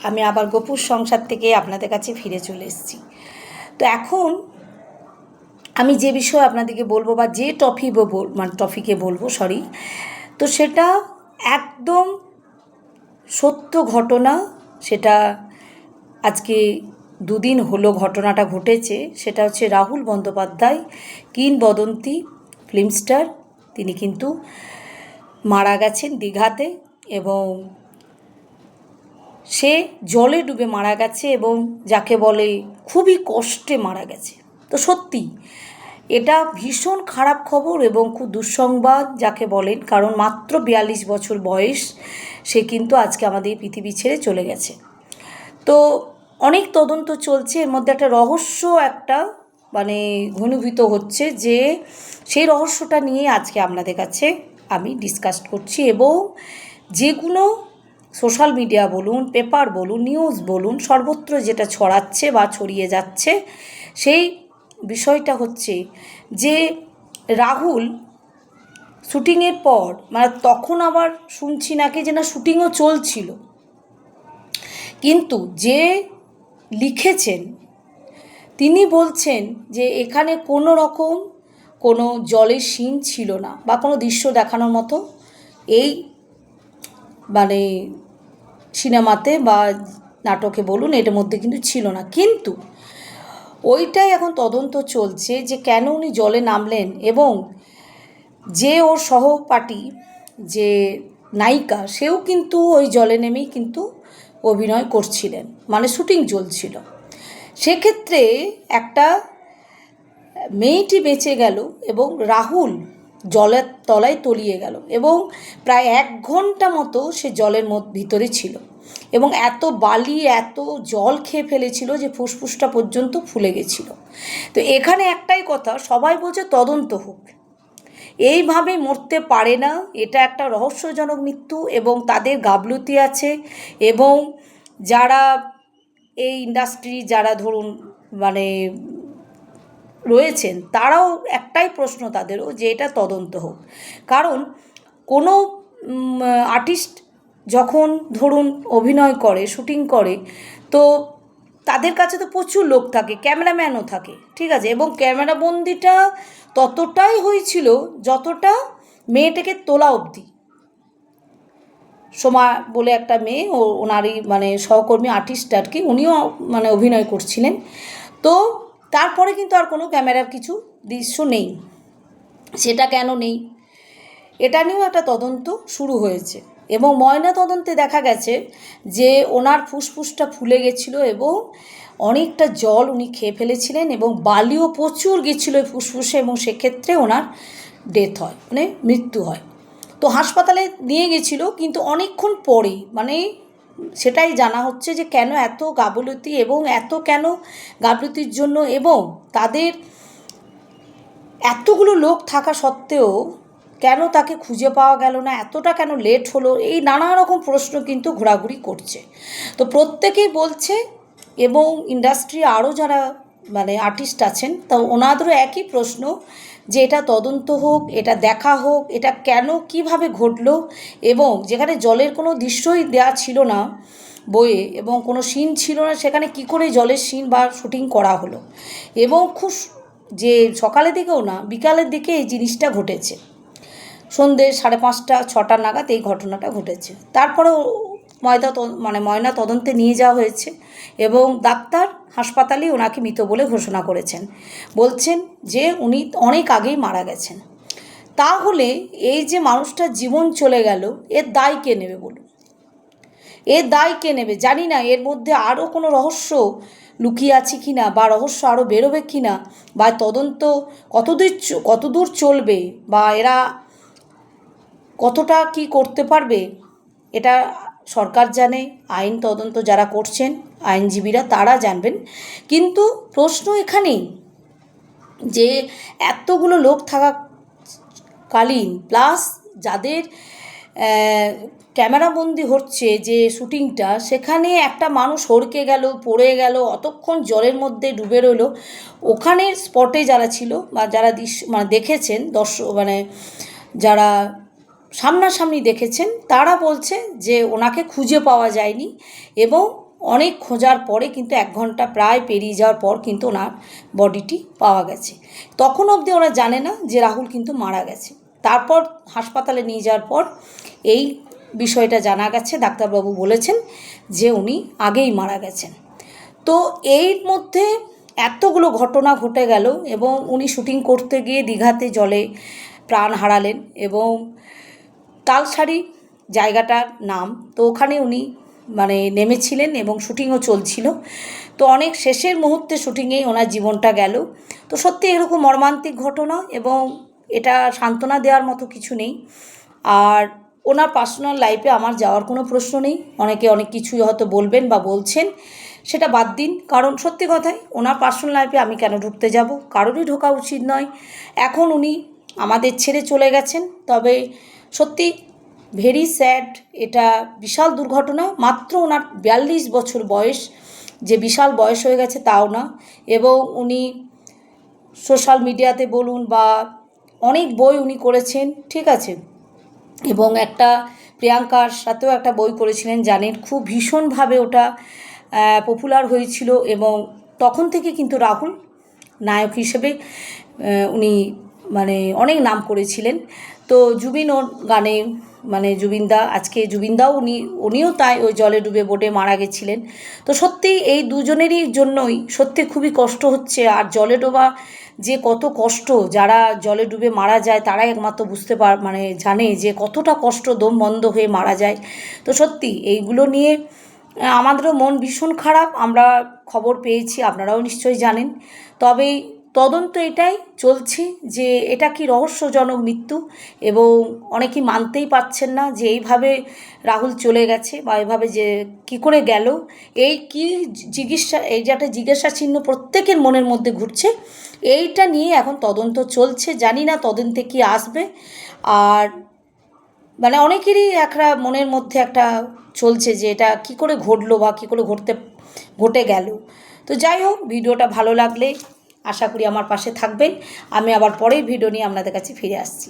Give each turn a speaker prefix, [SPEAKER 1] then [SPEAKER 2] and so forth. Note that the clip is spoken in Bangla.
[SPEAKER 1] আমি আবার গোপুর সংসার থেকে আপনাদের কাছে ফিরে চলে এসেছি। তো এখন আমি যে বিষয়ে আপনাদেরকে বলবো বা যে টপিকে বলবো তো সেটা একদম সত্য ঘটনা। সেটা আজকে দুদিন হলো ঘটনাটা ঘটেছে। সেটা হচ্ছে রাহুল বন্দ্যোপাধ্যায়, কিংবদন্তি ফিল্ম স্টার, তিনি কিন্তু মারা গেছেন দীঘাতে এবং সে জলে ডুবে মারা গেছে এবং যাকে বলে খুবই কষ্টে মারা গেছে। তো সত্যি এটা ভীষণ খারাপ খবর এবং খুব দুঃসংবাদ যাকে বলেন, কারণ মাত্র 42 বছর বয়স, সে কিন্তু আজকে আমাদের পৃথিবী ছেড়ে চলে গেছে। তো অনেক তদন্ত চলছে, এর মধ্যে একটা রহস্য ঘনীভূত হচ্ছে, যে সেই রহস্যটা নিয়ে আজকে আপনাদের কাছে আমি ডিসকাস করছি। এবং যেগুলো সোশ্যাল মিডিয়া বলুন, পেপার বলুন, নিউজ বলুন, সর্বত্র যেটা ছড়াচ্ছে বা ছড়িয়ে যাচ্ছে, সেই বিষয়টা হচ্ছে যে রাহুল শ্যুটিংয়ের পর তখন আবার শুনছি নাকি যে না শ্যুটিংও চলছিল, কিন্তু যে লিখেছেন তিনি বলছেন যে এখানে কোনো রকম কোনো জলের সিন ছিল না বা কোনো দৃশ্য দেখানোর মতো এই সিনেমাতে বা নাটকে বলুন এটার মধ্যে কিন্তু ছিল না। কিন্তু ওইটাই এখন তদন্ত চলছে যে কেন উনি জলে নামলেন এবং যে ওর সহপাঠী যে নায়িকা সেও কিন্তু ওই জলে নেমেই কিন্তু অভিনয় করছিলেন, শ্যুটিং চলছিল। সেক্ষেত্রে একটা মেয়েটি বেঁচে গেল এবং রাহুল জলের তলায় তলিয়ে গেল এবং প্রায় 1 ঘন্টা মতো সে জলের ভিতরে ছিল এবং এত বালি এত জল খেয়ে ফেলেছিল যে ফুসফুসটা পর্যন্ত ফুলে গেছিল। তো এখানে একটাই কথা, সবাই বলছে তদন্ত হোক, এইভাবে মরতে পারে না, এটা একটা রহস্যজনক মৃত্যু এবং তাদের গাফলতি আছে। এবং যারা এই ইন্ডাস্ট্রি যারা ধরুন রয়েছেন তারাও একটাই প্রশ্ন তাদেরও, যে এটা তদন্ত হোক। কারণ কোনো আর্টিস্ট যখন ধরুন অভিনয় করে, শ্যুটিং করে, তো তাদের কাছে তো প্রচুর লোক থাকে, ক্যামেরাম্যানও থাকে, ঠিক আছে, এবং ক্যামেরাবন্দিটা ততটাই হয়েছিল যতটা মেয়েটাকে তোলা অবধি। সোমা বলে একটা মেয়ে, ওনারই সহকর্মী আর্টিস্ট আর কি, উনিও অভিনয় করছিলেন। তো তারপরে কিন্তু আর কোনো ক্যামেরার কিছু দৃশ্য নেই। সেটা কেন নেই এটা নিয়েও একটা তদন্ত শুরু হয়েছে এবং ময়না তদন্তে দেখা গেছে যে ওনার ফুসফুসটা ফুলে গেছিলো এবং অনেকটা জল উনি খেয়ে ফেলেছিলেন এবং বালিও প্রচুর গেছিলো ফুসফুসে এবং সেক্ষেত্রে ওনার ডেথ হয়, মৃত্যু হয়। তো হাসপাতালে নিয়ে গেছিলো, কিন্তু অনেকক্ষণ পরে সেটাই জানা হচ্ছে যে কেন এত গাফলতি এবং এত কেন গাফলতির জন্য এবং তাদের এতগুলো লোক থাকা সত্ত্বেও কেন তাকে খুঁজে পাওয়া গেল না, এতটা কেন লেট হলো, এই নানা রকম প্রশ্ন কিন্তু ঘোরাঘুরি করছে। তো প্রত্যেকেই বলছে এবং ইন্ডাস্ট্রি আরও যারা আর্টিস্ট আছেন তা ওনাদেরও একই প্রশ্ন, যে এটা তদন্ত হোক, এটা দেখা হোক, এটা কেন কিভাবে ঘটলো এবং যেখানে জলের কোনো দৃশ্যই দেওয়া ছিল না বইয়ে এবং কোনো সিন ছিল না, সেখানে কি করে জলের সিন বা শ্যুটিং করা হলো। এবং খুব যে সকালের দিকেও না, বিকালের দিকে এই জিনিসটা ঘটেছে, সন্ধ্যে 5:30 6টা নাগাদ এই ঘটনাটা ঘটেছে। তারপরেও ময়না তদন্তে নিয়ে যাওয়া হয়েছে এবং ডাক্তার হাসপাতালেই ওনাকে মৃত বলে ঘোষণা করেছেন, বলছেন যে উনি অনেক আগেই মারা গেছেন। তাহলে এই যে মানুষটার জীবন চলে গেল, এর দায় কে নেবে বলুন? এর দায় কে নেবে? জানি না এর মধ্যে আরও কোনো রহস্য লুকিয়ে আছে কি না, বা রহস্য আরও বেরোবে কি না, বা তদন্ত কতদূর চলবে, বা এরা কতটা কি করতে পারবে, এটা সরকার জানে, আইন তদন্ত যারা করছেন আইনজীবীরা তারা জানবেন। কিন্তু প্রশ্ন এখানেই যে এতগুলো লোক থাকাকালীন প্লাস যাদের ক্যামেরাবন্দি হচ্ছে যে শ্যুটিংটা, সেখানে একটা মানুষ হড়কে গেল, পড়ে গেল, অতক্ষণ জলের মধ্যে ডুবে রইল। ওখানের স্পটে যারা ছিল বা যারা দেখেছেন দর্শক যারা সামনাসামনি দেখেছেন তারা বলছে যে ওনাকে খুঁজে পাওয়া যায়নি এবং অনেক খোঁজার পরে কিন্তু 1 ঘন্টা প্রায় পেরিয়ে যাওয়ার পর কিন্তু ওনার বডিটি পাওয়া গেছে। তখন অবধি ওরা জানে না যে রাহুল কিন্তু মারা গেছে। তারপর হাসপাতালে নিয়ে যাওয়ার পর এই বিষয়টা জানা গেছে, ডাক্তারবাবু বলেছেন যে উনি আগেই মারা গেছেন। তো এর মধ্যে এতগুলো ঘটনা ঘটে গেল এবং উনি শুটিং করতে গিয়ে দীঘাতে জলে প্রাণ হারালেন এবং তালসারি জায়গাটার নাম, তো ওখানে উনি নেমেছিলেন এবং শুটিংও চলছিল। তো অনেক শেষের মুহূর্তে শুটিংয়েই ওনার জীবনটা গেল। তো সত্যি এরকম মর্মান্তিক ঘটনা এবং এটা সান্ত্বনা দেওয়ার মতো কিছু নেই। আর ওনার পার্সোনাল লাইফে আমার যাওয়ার কোনো প্রশ্ন নেই। অনেকে অনেক কিছুই হয়তো বলবেন বা বলছেন, সেটা বাদ দিন। কারণ সত্যি কথাই, ওনার পার্সোনাল লাইফে আমি কেন ঢুকতে যাব? কারোরই ঢোকা উচিত নয়। এখন উনি আমাদের ছেড়ে চলে গেছেন। তবে সত্যি ভেরি স্যাড, এটা বিশাল দুর্ঘটনা। মাত্র ওনার 42 বছর বয়স, যে বিশাল বয়স হয়ে গেছে তাও না। এবং উনি সোশ্যাল মিডিয়াতে বলুন বা অনেক বই উনি করেছেন, ঠিক আছে। এবং একটা প্রিয়াঙ্কার সাথেও একটা বই করেছিলেন, জানেন, খুব ভীষণভাবে ওটা পপুলার হয়েছিল এবং তখন থেকে কিন্তু রাহুল নায়ক হিসেবে উনি অনেক নাম করেছিলেন। তো জুবিন ওর গানে জুবিনদা, আজকে জুবিনদাও উনিও তাই ওই জলে ডুবে বোটে মারা গেছিলেন। তো সত্যি এই দুজনেরই জন্যই সত্যি খুবই কষ্ট হচ্ছে। আর জলে ডোবা যে কত কষ্ট, যারা জলে ডুবে মারা যায় তারাই একমাত্র বুঝতে জানে যে কতটা কষ্ট, দম বন্ধ হয়ে মারা যায়। তো সত্যি এইগুলো নিয়ে আমাদেরও মন ভীষণ খারাপ। আমরা খবর পেয়েছি, আপনারাও নিশ্চয়ই জানেন। তবে তদন্ত এটাই চলছে যে এটা কি রহস্যজনক মৃত্যু, এবং অনেকেই মানতেই পারছেন না যে এইভাবে রাহুল চলে গেছে বা এভাবে যে কি করে গেল। এই কি জিজ্ঞাসা, এই যে একটা জিজ্ঞাসা চিহ্ন প্রত্যেকের মনের মধ্যে ঘুরছে। এইটা নিয়ে এখন তদন্ত চলছে, জানি না তদন্তে কি আসবে। আর অনেকেরই একটা মনের মধ্যে একটা চলছে যে এটা কি করে ঘটলো বা কী করে ঘটে গেল। তো যাই হোক, ভিডিওটা ভালো লাগলে আশা করি আমার পাশে থাকবেন। আমি আবার পরের ভিডিও নিয়ে আপনাদের কাছে ফিরে আসছি।